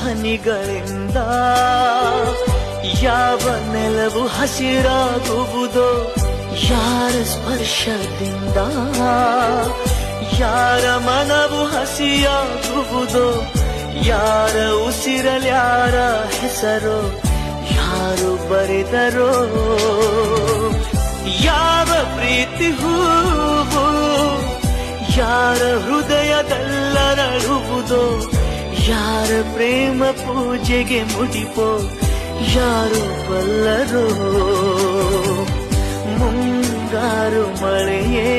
ಹನಿಗಳಿಂದ ಯಾವ ನೆಲವು ಹಸಿರಾಗುವುದೋ, ಯಾರ ಸ್ಪರ್ಶದಿಂದ ಯಾರ ಮನವು ಹಸಿಯಾಗುವುದೋ, ಯಾರ ಉಸಿರಲ್ಯಾರ ಹೆಸರೋ ಯಾರು ಬರೆದರೋ, ಯಾವ ಪ್ರೀತಿ ಹೂವು ಯಾರ ಹೃದಯದಲ್ಲರಳುವುದೋ, ಯಾರ ಪ್ರೇಮ ಪೂಜೆಗೆ ಮುಡಿಪೋ ಯಾರು ಬಲ್ಲರೋ. ಮುಂಗಾರು ಮಳೆಯೇ